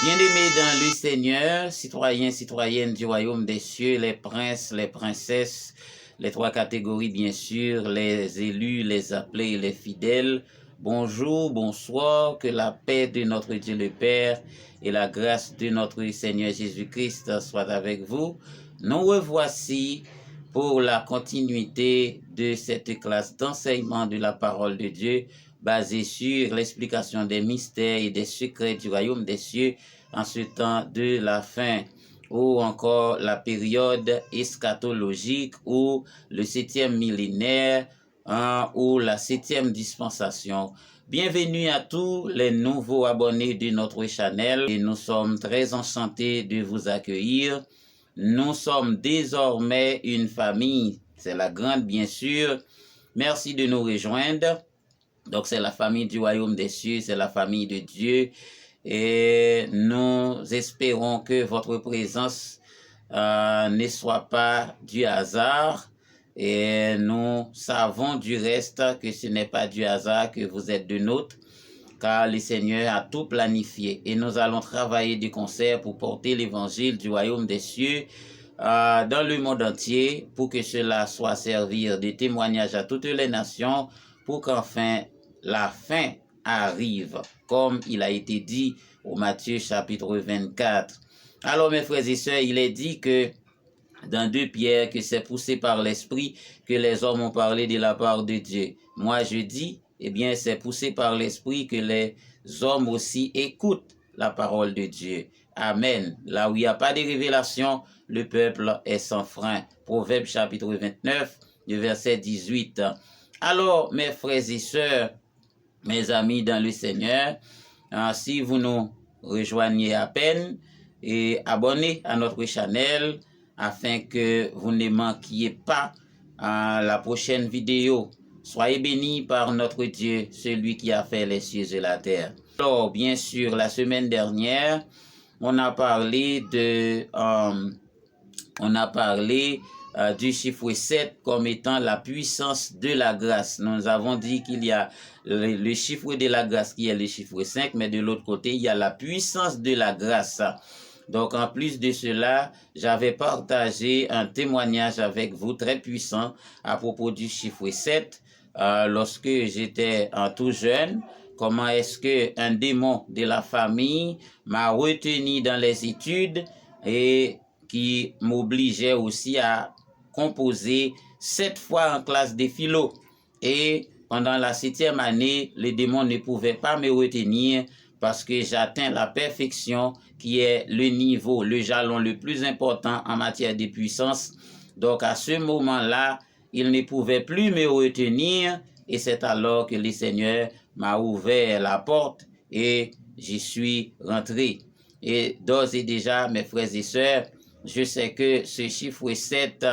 Bien-aimés dans le Seigneur, citoyens, citoyennes du royaume des cieux, les princes, les princesses, les trois catégories bien sûr, les élus, les appelés et les fidèles, bonjour, bonsoir, que la paix de notre Dieu le Père et la grâce de notre Seigneur Jésus-Christ soit avec vous. Nous revoici pour la continuité de cette classe d'enseignement de la parole de Dieu basée sur l'explication des mystères et des secrets du royaume des cieux en ce temps de la fin, ou encore la période eschatologique, ou le 7e millénaire, ou la 7e dispensation. Bienvenue à tous les nouveaux abonnés de notre channel et nous sommes très enchantés de vous accueillir. Nous sommes désormais une famille, c'est la grande bien sûr. Merci de nous rejoindre. Donc c'est la famille du royaume des cieux, c'est la famille de Dieu. Et nous espérons que votre présence ne soit pas du hasard. Et nous savons du reste que ce n'est pas du hasard que vous êtes de nôtres, car le Seigneur a tout planifié. Et nous allons travailler de concert pour porter l'évangile du royaume des cieux dans le monde entier, pour que cela soit servir de témoignage à toutes les nations, pour qu'enfin la fin arrive, comme il a été dit au Matthieu chapitre 24. Alors mes frères et sœurs, il est dit que dans 2 Pierre que c'est poussé par l'Esprit que les hommes ont parlé de la part de Dieu. Moi je dis, eh bien c'est poussé par l'Esprit que les hommes aussi écoutent la parole de Dieu. Amen. Là où il n'y a pas de révélation, le peuple est sans frein. Proverbe chapitre 29, le verset 18. Alors mes frères et sœurs, mes amis dans le Seigneur, si vous nous rejoignez à peine, et abonnez à notre chaîne afin que vous ne manquiez pas la prochaine vidéo. Soyez bénis par notre Dieu, celui qui a fait les cieux et la terre. Alors, bien sûr, la semaine dernière, on a parlé du chiffre 7 comme étant la puissance de la grâce. Nous avons dit qu'il y a le chiffre de la grâce qui est le chiffre 5, mais de l'autre côté, il y a la puissance de la grâce. Donc, en plus de cela, j'avais partagé un témoignage avec vous très puissant à propos du chiffre 7. Lorsque j'étais tout jeune, comment est-ce qu'un démon de la famille m'a retenu dans les études et qui m'obligeait aussi à composer 7 fois en classe de philo. Et pendant la 7e année, le démon ne pouvait pas me retenir parce que j'atteins la perfection qui est le niveau, le jalon le plus important en matière de puissance. Donc à ce moment-là, il ne pouvait plus me retenir et c'est alors que le Seigneur m'a ouvert la porte et j'y suis rentré. Et d'ores et déjà, mes frères et sœurs, je sais que ce chiffre 7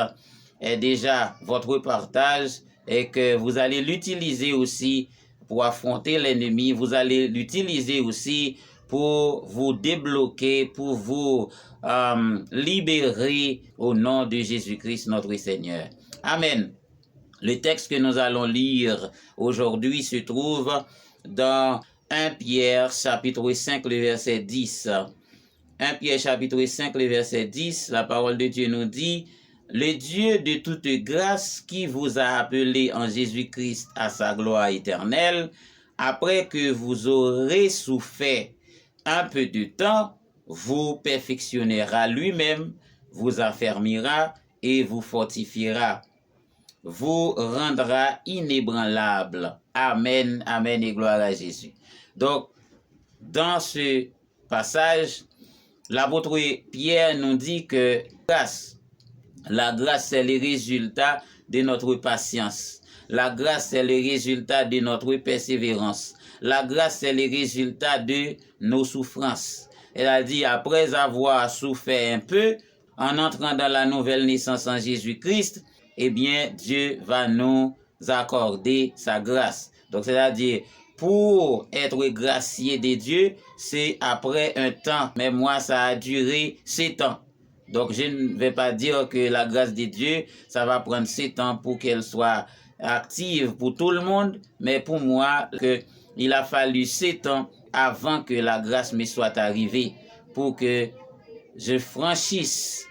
est déjà votre partage et que vous allez l'utiliser aussi pour affronter l'ennemi. Vous allez l'utiliser aussi pour vous débloquer, pour vous libérer au nom de Jésus-Christ notre Seigneur. Amen. Le texte que nous allons lire aujourd'hui se trouve dans 1 Pierre chapitre 5, le verset 10. 1 Pierre chapitre 5, le verset 10, la parole de Dieu nous dit: « Le Dieu de toute grâce qui vous a appelé en Jésus-Christ à sa gloire éternelle, après que vous aurez souffert un peu de temps, vous perfectionnera lui-même, vous affermira et vous fortifiera, vous rendra inébranlable. » Amen, amen et gloire à Jésus. Donc, dans ce passage, l'apôtre Pierre nous dit que la grâce c'est le résultat de notre patience. La grâce c'est le résultat de notre persévérance. La grâce c'est le résultat de nos souffrances. Elle a dit, après avoir souffert un peu, en entrant dans la nouvelle naissance en Jésus-Christ, eh bien, Dieu va nous accorder sa grâce. Donc, c'est-à-dire, pour être gracié de Dieu, c'est après un temps. Mais moi, ça a duré 7 ans. Donc, je ne vais pas dire que la grâce de Dieu, ça va prendre 7 ans pour qu'elle soit active pour tout le monde. Mais pour moi, il a fallu 7 ans avant que la grâce me soit arrivée. pour que je franchisse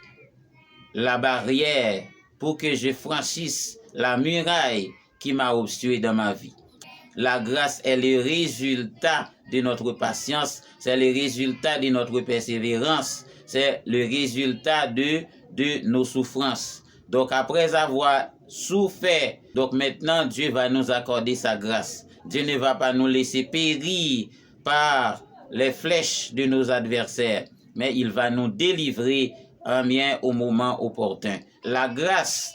la barrière, pour que je franchisse la muraille qui m'a obstrué dans ma vie. La grâce est le résultat de notre patience, c'est le résultat de notre persévérance, c'est le résultat de nos souffrances. Donc après avoir souffert, donc maintenant Dieu va nous accorder sa grâce. Dieu ne va pas nous laisser périr par les flèches de nos adversaires, mais il va nous délivrer bien au moment opportun. La grâce,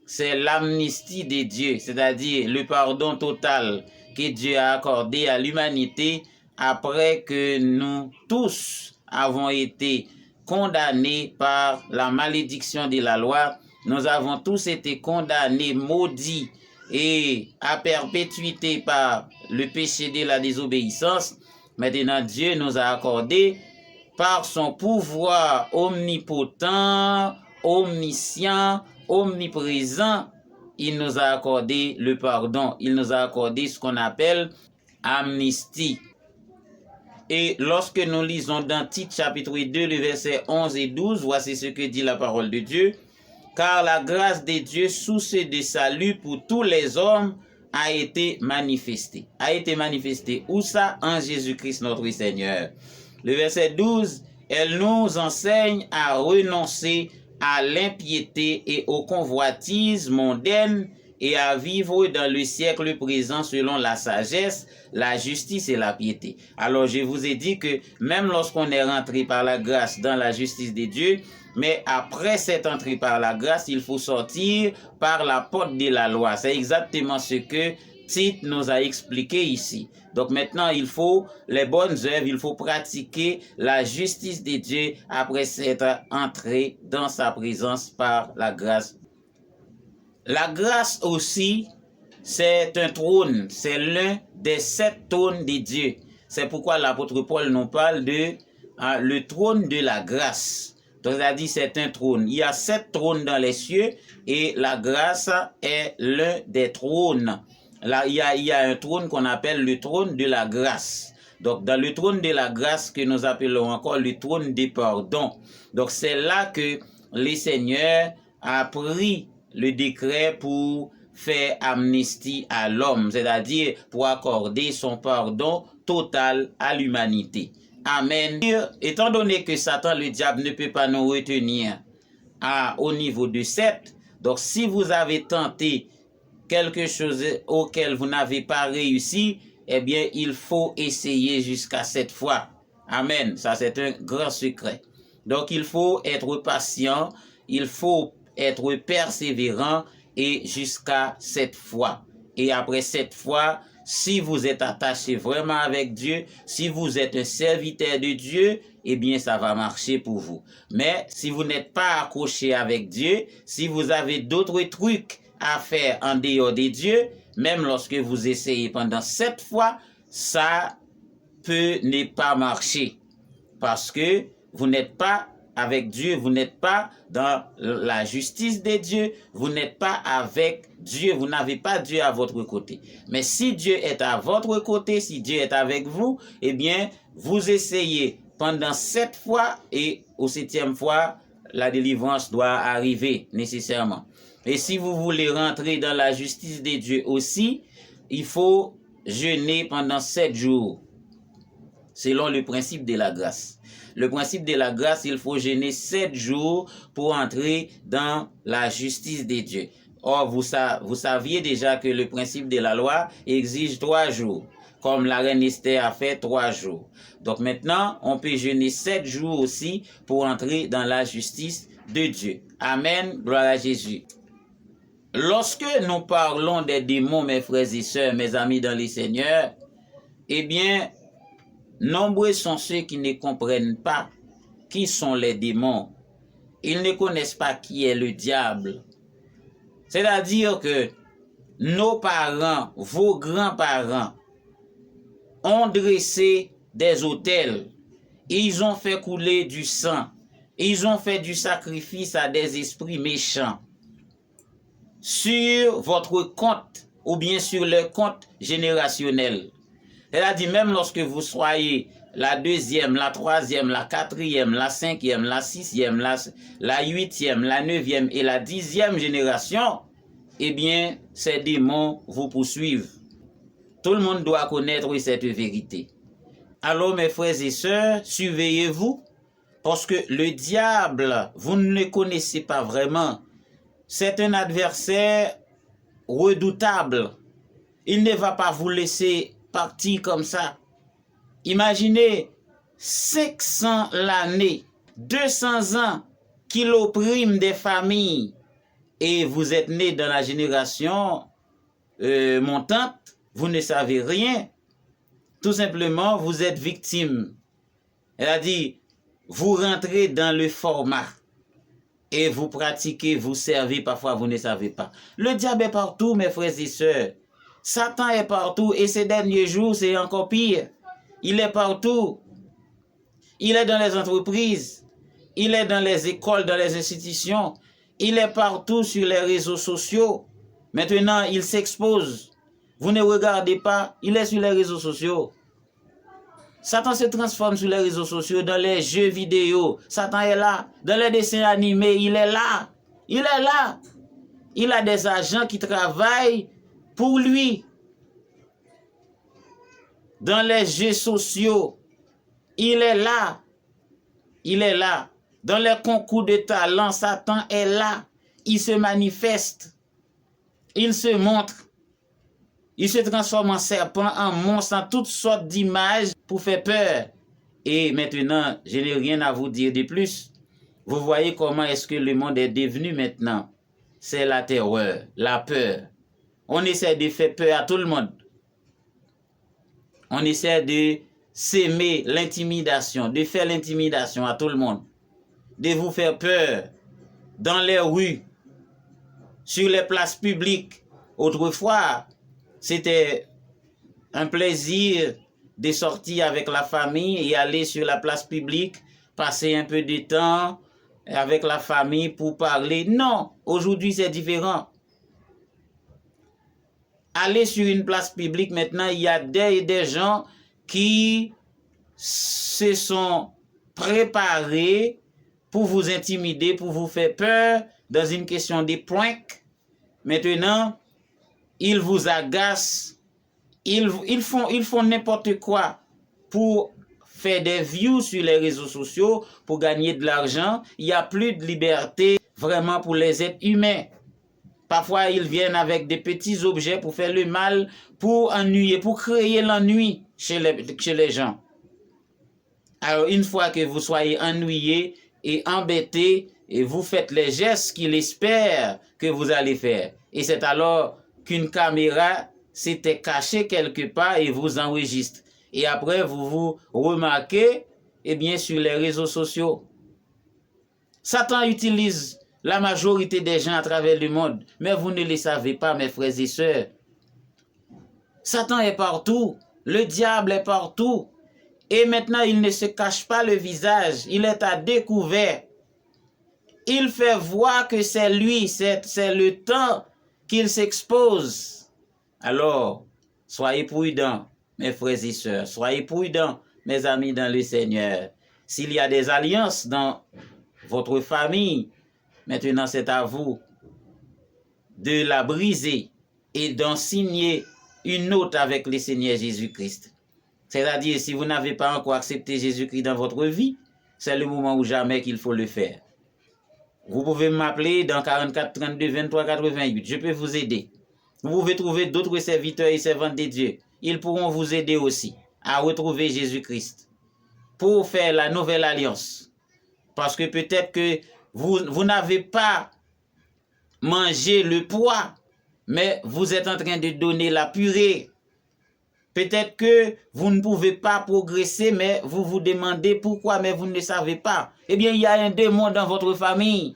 c'est l'amnistie de Dieu, c'est-à-dire le pardon total que Dieu a accordé à l'humanité après que nous tous avons été condamnés par la malédiction de la loi. Nous avons tous été condamnés, maudits et à perpétuité par le péché de la désobéissance. Maintenant, Dieu nous a accordé par son pouvoir omnipotent, omniscient, omniprésent, il nous a accordé le pardon. Il nous a accordé ce qu'on appelle amnistie. Et lorsque nous lisons dans Tite chapitre 2, le verset 11 et 12, voici ce que dit la parole de Dieu. Car la grâce de Dieu, source de salut pour tous les hommes, a été manifestée. A été manifestée. Où ça? En Jésus-Christ notre Seigneur. Le verset 12, elle nous enseigne à renoncer à l'impiété et aux convoitises mondaines et à vivre dans le siècle présent selon la sagesse, la justice et la piété. Alors je vous ai dit que même lorsqu'on est rentré par la grâce dans la justice de Dieu, mais après cette entrée par la grâce, il faut sortir par la porte de la loi. C'est exactement ce que Tite nous a expliqué ici. Donc maintenant, il faut les bonnes œuvres, il faut pratiquer la justice de Dieu après s'être entré dans sa présence par la grâce. La grâce aussi, c'est un trône, c'est l'un des 7 trônes de Dieu. C'est pourquoi l'apôtre Paul nous parle de le trône de la grâce. Donc, c'est-à-dire c'est un trône. Il y a 7 trônes dans les cieux et la grâce est l'un des trônes. Là, il y a un trône qu'on appelle le trône de la grâce. Donc, dans le trône de la grâce que nous appelons encore le trône des pardons. Donc, c'est là que le Seigneur a pris le décret pour faire amnistie à l'homme, c'est-à-dire pour accorder son pardon total à l'humanité. Amen. Étant donné que Satan, le diable, ne peut pas nous retenir au niveau de 7, donc si vous avez tenté quelque chose auquel vous n'avez pas réussi, eh bien, il faut essayer jusqu'à 7 fois. Amen. Ça, c'est un grand secret. Donc, il faut être patient, il faut être persévérant et jusqu'à 7 fois. Et après 7 fois, si vous êtes attaché vraiment avec Dieu, si vous êtes un serviteur de Dieu, eh bien, ça va marcher pour vous. Mais si vous n'êtes pas accroché avec Dieu, si vous avez d'autres trucs à faire en dehors de Dieu, même lorsque vous essayez pendant 7 fois, ça peut ne pas marcher. Parce que vous n'êtes pas avec Dieu, vous n'êtes pas dans la justice de Dieu, vous n'êtes pas avec Dieu, vous n'avez pas Dieu à votre côté. Mais si Dieu est à votre côté, si Dieu est avec vous, eh bien, vous essayez pendant 7 fois et au 7e fois, la délivrance doit arriver nécessairement. Et si vous voulez rentrer dans la justice de Dieu aussi, il faut jeûner pendant 7 jours, selon le principe de la grâce. Le principe de la grâce, il faut jeûner 7 jours pour entrer dans la justice de Dieu. Or, vous saviez déjà que le principe de la loi exige 3 jours, comme la reine Esther a fait 3 jours. Donc maintenant, on peut jeûner 7 jours aussi pour entrer dans la justice de Dieu. Amen, gloire à Jésus. Lorsque nous parlons des démons, mes frères et sœurs, mes amis dans le Seigneur, eh bien, nombreux sont ceux qui ne comprennent pas qui sont les démons. Ils ne connaissent pas qui est le diable. C'est-à-dire que nos parents, vos grands-parents, ont dressé des autels. Ils ont fait couler du sang. Ils ont fait du sacrifice à des esprits méchants. Sur votre compte ou bien sur le compte générationnel. C'est-à-dire même lorsque vous soyez la deuxième, la troisième, la quatrième, la cinquième, la sixième, la huitième, la neuvième et la 10e génération, eh bien, ces démons vous poursuivent. Tout le monde doit connaître cette vérité. Alors, mes frères et sœurs, surveillez-vous, parce que le diable, vous ne le connaissez pas vraiment. C'est un adversaire redoutable. Il ne va pas vous laisser partir comme ça. Imaginez 500 l'année, 200 ans qu'il opprime des familles et vous êtes né dans la génération montante, vous ne savez rien. Tout simplement, vous êtes victime. Elle a dit, vous rentrez dans le format et vous pratiquez, vous servez, parfois vous ne savez pas. Le diable est partout, mes frères et sœurs. Satan est partout et ces derniers jours, c'est encore pire. Il est partout. Il est dans les entreprises. Il est dans les écoles, dans les institutions. Il est partout sur les réseaux sociaux. Maintenant, il s'expose. Vous ne regardez pas, il est sur les réseaux sociaux. Satan se transforme sur les réseaux sociaux, dans les jeux vidéo. Satan est là. Dans les dessins animés, il est là. Il est là. Il a des agents qui travaillent pour lui. Dans les jeux sociaux, il est là. Il est là. Dans les concours de talent, Satan est là. Il se manifeste. Il se montre. Il se transforme en serpent, en monstre, en toutes sortes d'images pour faire peur. Et maintenant, je n'ai rien à vous dire de plus. Vous voyez comment est-ce que le monde est devenu maintenant. C'est la terreur, la peur. On essaie de faire peur à tout le monde. On essaie de s'aimer l'intimidation, de faire l'intimidation à tout le monde. De vous faire peur dans les rues, sur les places publiques. Autrefois, c'était un plaisir de sortir avec la famille et aller sur la place publique, passer un peu de temps avec la famille pour parler. Non, aujourd'hui c'est différent. Aller sur une place publique maintenant, il y a des gens qui se sont préparés pour vous intimider, pour vous faire peur dans une question de prank. Maintenant, ils vous agacent, ils font n'importe quoi pour faire des views sur les réseaux sociaux, pour gagner de l'argent. Il n'y a plus de liberté vraiment pour les êtres humains. Parfois, ils viennent avec des petits objets pour faire le mal, pour ennuyer, pour créer l'ennui chez les gens. Alors, une fois que vous soyez ennuyé et embêté, et vous faites les gestes qu'il espère que vous allez faire. Et c'est alors qu'une caméra s'était cachée quelque part et vous enregistre. Et après, vous vous remarquez, eh bien, sur les réseaux sociaux. Satan utilise la majorité des gens à travers le monde, mais vous ne le savez pas, mes frères et sœurs. Satan est partout, le diable est partout. Et maintenant, il ne se cache pas le visage, il est à découvert. Il fait voir que c'est lui, c'est le temps qu'il s'expose. Alors, soyez prudents, mes frères et sœurs, soyez prudents, mes amis dans le Seigneur. S'il y a des alliances dans votre famille, maintenant c'est à vous de la briser et d'en signer une autre avec le Seigneur Jésus-Christ. C'est-à-dire, si vous n'avez pas encore accepté Jésus-Christ dans votre vie, c'est le moment ou jamais qu'il faut le faire. Vous pouvez m'appeler dans 44 32 23 88. Je peux vous aider. Vous pouvez trouver d'autres serviteurs et servantes de Dieu. Ils pourront vous aider aussi à retrouver Jésus-Christ pour faire la nouvelle alliance. Parce que peut-être que vous n'avez pas mangé le pois, mais vous êtes en train de donner la purée. Peut-être que vous ne pouvez pas progresser, mais vous vous demandez pourquoi, mais vous ne le savez pas. Eh bien, il y a un démon dans votre famille.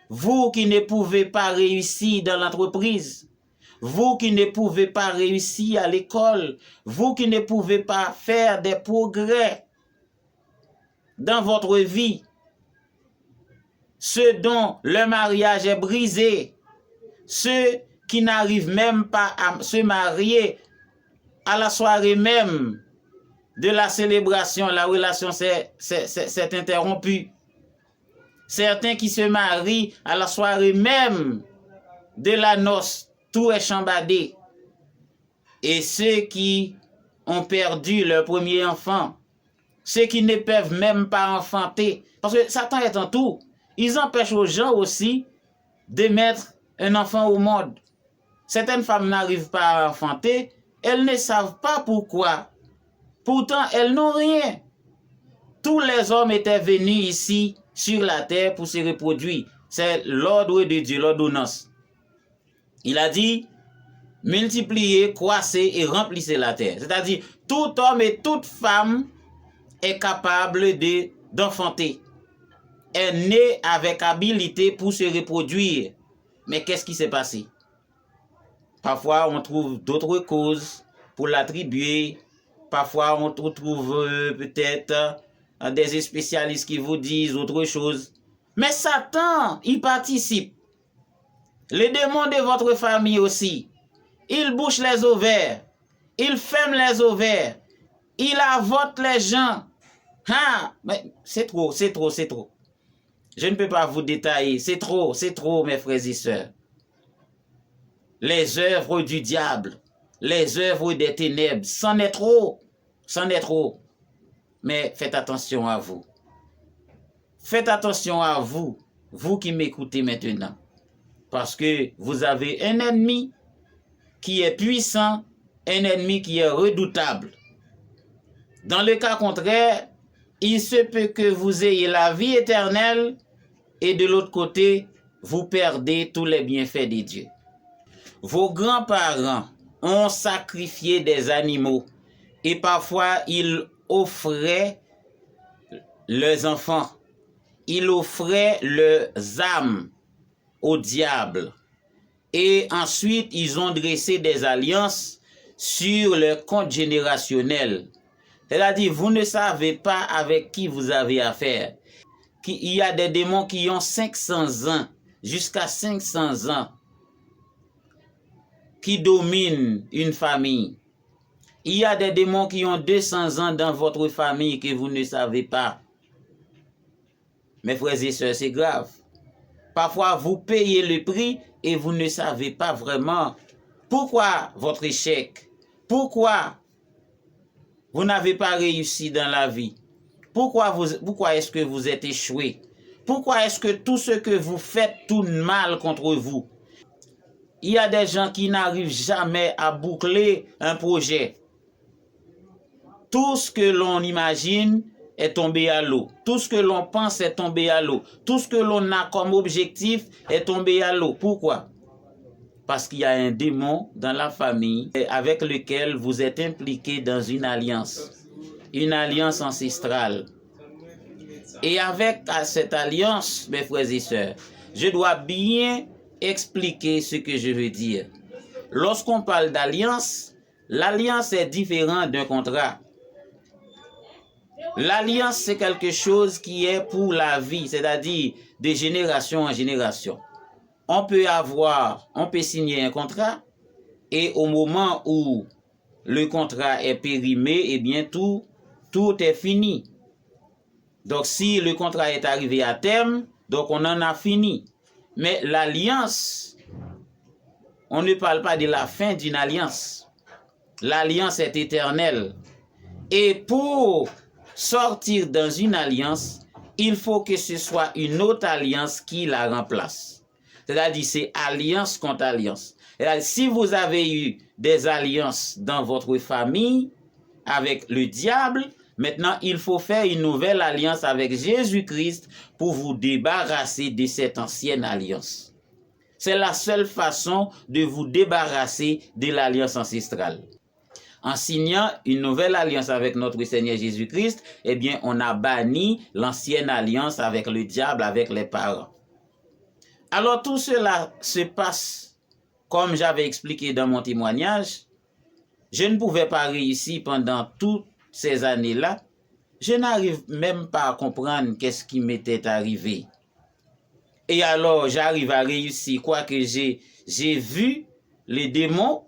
Vous qui ne pouvez pas réussir dans l'entreprise, vous qui ne pouvez pas réussir à l'école, vous qui ne pouvez pas faire des progrès dans votre vie, ceux dont le mariage est brisé, ceux qui n'arrivent même pas à se marier à la soirée même de la célébration, la relation s'est interrompue. Certains qui se marient à la soirée même de la noce, tout est chambardé. Et ceux qui ont perdu leur premier enfant, ceux qui ne peuvent même pas enfanter, parce que Satan est en tout, ils empêchent aux gens aussi de mettre un enfant au monde. Certaines femmes n'arrivent pas à enfanter, elles ne savent pas pourquoi. Pourtant, elles n'ont rien. Tous les hommes étaient venus ici sur la terre pour se reproduire. C'est l'ordre de Dieu, l'ordonnance. Il a dit, multipliez, croissez et remplissez la terre. C'est-à-dire, tout homme et toute femme est capable d'enfanter. Est né avec habilité pour se reproduire. Mais qu'est-ce qui s'est passé? Parfois, on trouve d'autres causes pour l'attribuer. Parfois, on trouve peut-être des spécialistes qui vous disent autre chose. Mais Satan, il participe. Les démons de votre famille aussi. Il bouche les ovaires. Il ferme les ovaires. Il avorte les gens. Ah, mais c'est trop, c'est trop, c'est trop. Je ne peux pas vous détailler. C'est trop, mes frères et sœurs. Les œuvres du diable, les œuvres des ténèbres, c'en est trop, c'en est trop. Mais faites attention à vous. Faites attention à vous, vous qui m'écoutez maintenant. Parce que vous avez un ennemi qui est puissant, un ennemi qui est redoutable. Dans le cas contraire, il se peut que vous ayez la vie éternelle et de l'autre côté, vous perdez tous les bienfaits de Dieu. Vos grands-parents ont sacrifié des animaux et parfois ils offraient leurs enfants, ils offraient leurs âmes au diable. Et ensuite, ils ont dressé des alliances sur leur compte générationnel. C'est-à-dire, vous ne savez pas avec qui vous avez affaire. Il y a des démons qui ont 500 ans, jusqu'à 500 ans, qui dominent une famille. Il y a des démons qui ont 200 ans dans votre famille que vous ne savez pas. Mes frères et sœurs, c'est grave. Parfois, vous payez le prix et vous ne savez pas vraiment pourquoi votre échec, pourquoi vous n'avez pas réussi dans la vie, pourquoi est-ce que vous êtes échoué, pourquoi est-ce que tout ce que vous faites tourne mal contre vous. Il y a des gens qui n'arrivent jamais à boucler un projet. Tout ce que l'on imagine est tombé à l'eau. Tout ce que l'on pense est tombé à l'eau. Tout ce que l'on a comme objectif est tombé à l'eau. Pourquoi? Parce qu'il y a un démon dans la famille avec lequel vous êtes impliqué dans une alliance ancestrale. Et avec cette alliance, mes frères et sœurs, je dois bien expliquer ce que je veux dire. Lorsqu'on parle d'alliance, l'alliance est différente d'un contrat. L'alliance, c'est quelque chose qui est pour la vie, c'est-à-dire de génération en génération. On peut signer un contrat et au moment où le contrat est périmé, eh bien tout est fini. Donc si le contrat est arrivé à terme, donc on en a fini. Mais l'alliance, on ne parle pas de la fin d'une alliance. L'alliance est éternelle. Et pour sortir dans une alliance, il faut que ce soit une autre alliance qui la remplace. C'est-à-dire, c'est alliance contre alliance. C'est-à-dire, si vous avez eu des alliances dans votre famille avec le diable, maintenant, il faut faire une nouvelle alliance avec Jésus-Christ pour vous débarrasser de cette ancienne alliance. C'est la seule façon de vous débarrasser de l'alliance ancestrale. En signant une nouvelle alliance avec notre Seigneur Jésus-Christ, eh bien, on a banni l'ancienne alliance avec le diable, avec les parents. Alors, tout cela se passe, comme j'avais expliqué dans mon témoignage. Je ne pouvais pas réussir pendant toutes ces années-là. Je n'arrive même pas à comprendre qu'est-ce qui m'était arrivé. Et alors, j'arrive à réussir, quoique j'ai vu les démons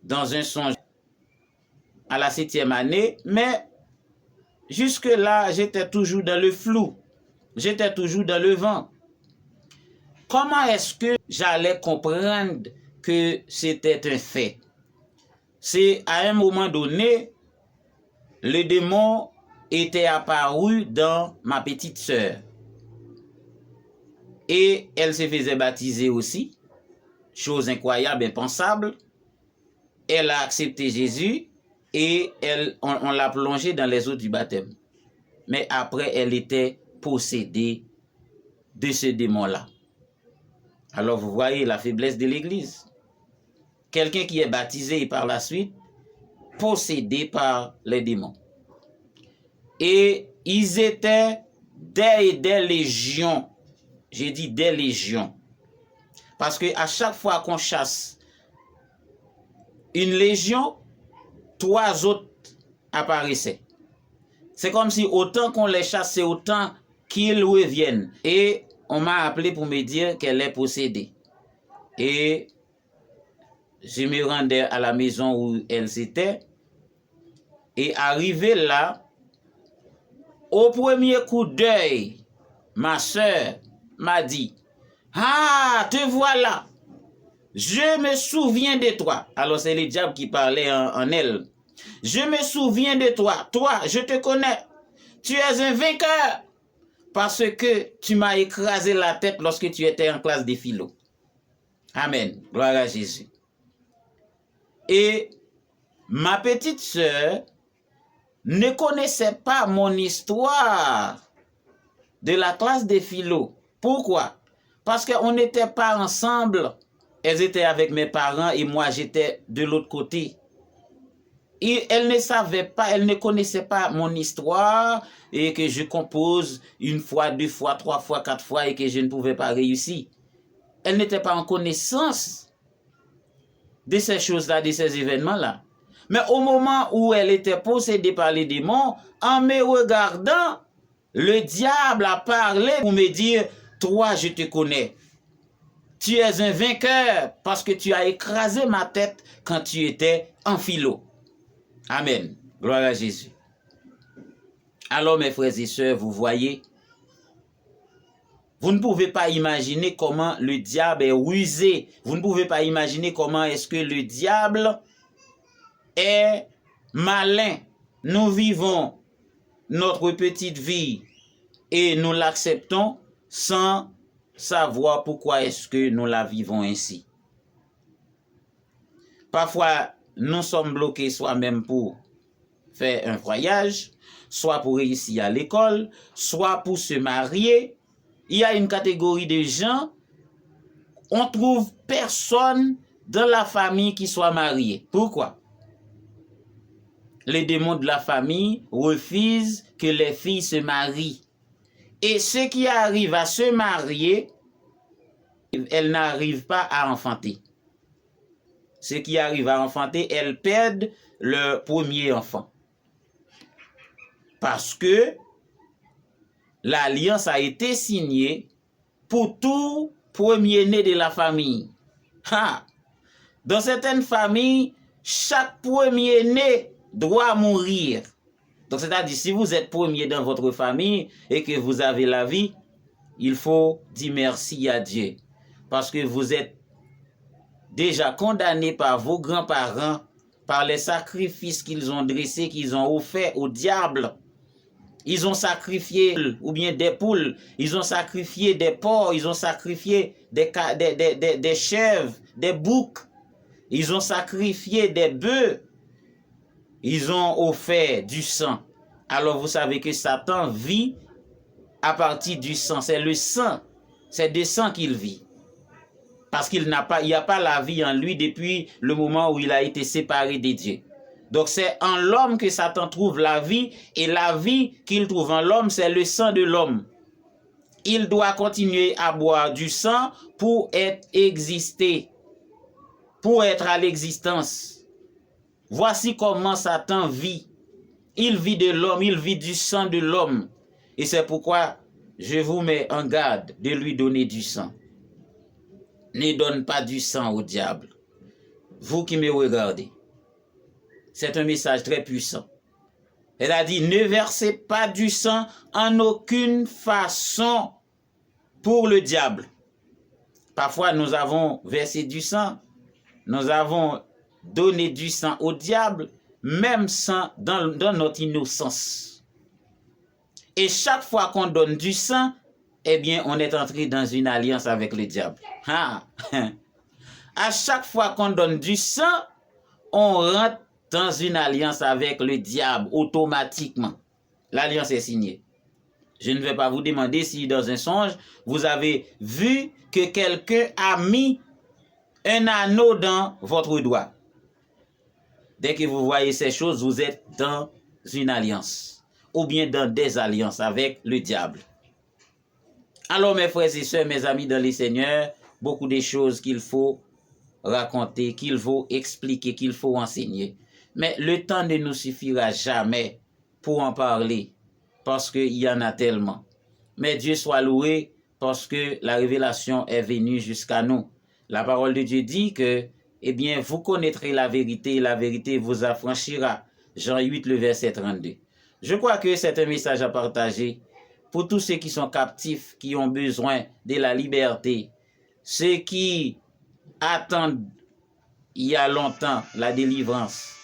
dans un songe à la 7e année, mais jusque-là, j'étais toujours dans le flou. J'étais toujours dans le vent. Comment est-ce que j'allais comprendre que c'était un fait? C'est à un moment donné, le démon était apparu dans ma petite sœur. Et elle se faisait baptiser aussi. Chose incroyable, impensable. Elle a accepté Jésus et on l'a plongée dans les eaux du baptême. Mais après, elle était possédée de ce démon-là. Alors vous voyez la faiblesse de l'Église. Quelqu'un qui est baptisé et par la suite possédé par les démons. Et ils étaient des légions. J'ai dit des légions. Parce que à chaque fois qu'on chasse une légion, 3 autres apparaissaient. C'est comme si autant qu'on les chasse, c'est autant qu'ils reviennent. Et on m'a appelé pour me dire qu'elle est possédée. Et je me rendais à la maison où elles étaient. Et arrivé là, au premier coup d'œil, ma soeur m'a dit, « Ah, te voilà, je me souviens de toi. » Alors c'est le diable qui parlait en elle. « Je me souviens de toi, toi, je te connais. Tu es un vainqueur parce que tu m'as écrasé la tête lorsque tu étais en classe de philo. » Amen, gloire à Jésus. Et ma petite sœur ne connaissait pas mon histoire de la classe de philo. Pourquoi? Parce qu'on n'était pas ensemble. Elles étaient avec mes parents et moi j'étais de l'autre côté. Et elle ne savait pas, elle ne connaissait pas mon histoire et que je compose 1 fois, 2 fois, 3 fois, 4 fois et que je ne pouvais pas réussir. Elle n'était pas en connaissance de ces choses-là, de ces événements-là. Mais au moment où elle était possédée par les démons, en me regardant, le diable a parlé pour me dire, « Toi, je te connais. Tu es un vainqueur parce que tu as écrasé ma tête quand tu étais en philo. » Amen. Gloire à Jésus. Alors, mes frères et sœurs, vous voyez, vous ne pouvez pas imaginer comment le diable est rusé. Vous ne pouvez pas imaginer comment est-ce que le diable est malin. Nous vivons notre petite vie et nous l'acceptons sans savoir pourquoi est-ce que nous la vivons ainsi. Parfois, nous sommes bloqués soi-même pour faire un voyage, soit pour réussir à l'école, soit pour se marier. Il y a une catégorie de gens, on trouve personne dans la famille qui soit marié. Pourquoi? Les démons de la famille refusent que les filles se marient. Et ceux qui arrivent à se marier, elles n'arrivent pas à enfanter. Ceux qui arrivent à enfanter, elles perdent leur premier enfant. Parce que l'alliance a été signée pour tout premier-né de la famille. Dans certaines familles, chaque premier-né doit mourir. Donc, c'est-à-dire, si vous êtes premier dans votre famille et que vous avez la vie, il faut dire merci à Dieu. Parce que vous êtes déjà condamné par vos grands-parents, par les sacrifices qu'ils ont dressés, qu'ils ont offerts au diable. Ils ont sacrifié ou bien des poules, ils ont sacrifié des porcs, ils ont sacrifié des chèvres, des boucs, ils ont sacrifié des bœufs, ils ont offert du sang. Alors vous savez que Satan vit à partir du sang, c'est le sang, c'est du sang qu'il vit. Parce qu'il n'y a pas la vie en lui depuis le moment où il a été séparé de Dieu. Donc c'est en l'homme que Satan trouve la vie, et la vie qu'il trouve en l'homme, c'est le sang de l'homme. Il doit continuer à boire du sang pour exister, pour être à l'existence. Voici comment Satan vit. Il vit de l'homme, il vit du sang de l'homme. Et c'est pourquoi je vous mets en garde de lui donner du sang. Ne donne pas du sang au diable. Vous qui me regardez, c'est un message très puissant. Elle a dit, ne versez pas du sang en aucune façon pour le diable. Parfois, nous avons versé du sang, nous avons donné du sang au diable, même sang dans notre innocence. Et chaque fois qu'on donne du sang, eh bien, on est entré dans une alliance avec le diable. Ah. À chaque fois qu'on donne du sang, on rentre dans une alliance avec le diable automatiquement. L'alliance est signée. Je ne vais pas vous demander si dans un songe, vous avez vu que quelqu'un a mis un anneau dans votre doigt. Dès que vous voyez ces choses, vous êtes dans une alliance ou bien dans des alliances avec le diable. Alors mes frères et sœurs, mes amis dans le Seigneur, beaucoup de choses qu'il faut raconter, qu'il faut expliquer, qu'il faut enseigner. Mais le temps ne nous suffira jamais pour en parler, parce qu'il y en a tellement. Mais Dieu soit loué, parce que la révélation est venue jusqu'à nous. La parole de Dieu dit que, eh bien, vous connaîtrez la vérité, et la vérité vous affranchira. Jean 8, le verset 32. Je crois que c'est un message à partager pour tous ceux qui sont captifs, qui ont besoin de la liberté, ceux qui attendent il y a longtemps la délivrance.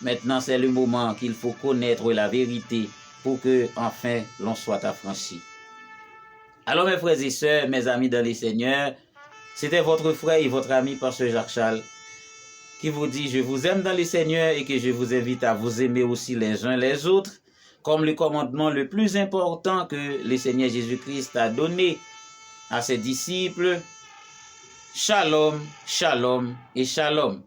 Maintenant, c'est le moment qu'il faut connaître la vérité pour que, enfin, l'on soit affranchi. Alors, mes frères et sœurs, mes amis dans le Seigneur, c'était votre frère et votre ami, Pasteur Jacques Charles, qui vous dit, je vous aime dans le Seigneur et que je vous invite à vous aimer aussi les uns les autres, comme le commandement le plus important que le Seigneur Jésus-Christ a donné à ses disciples. Shalom, shalom et shalom.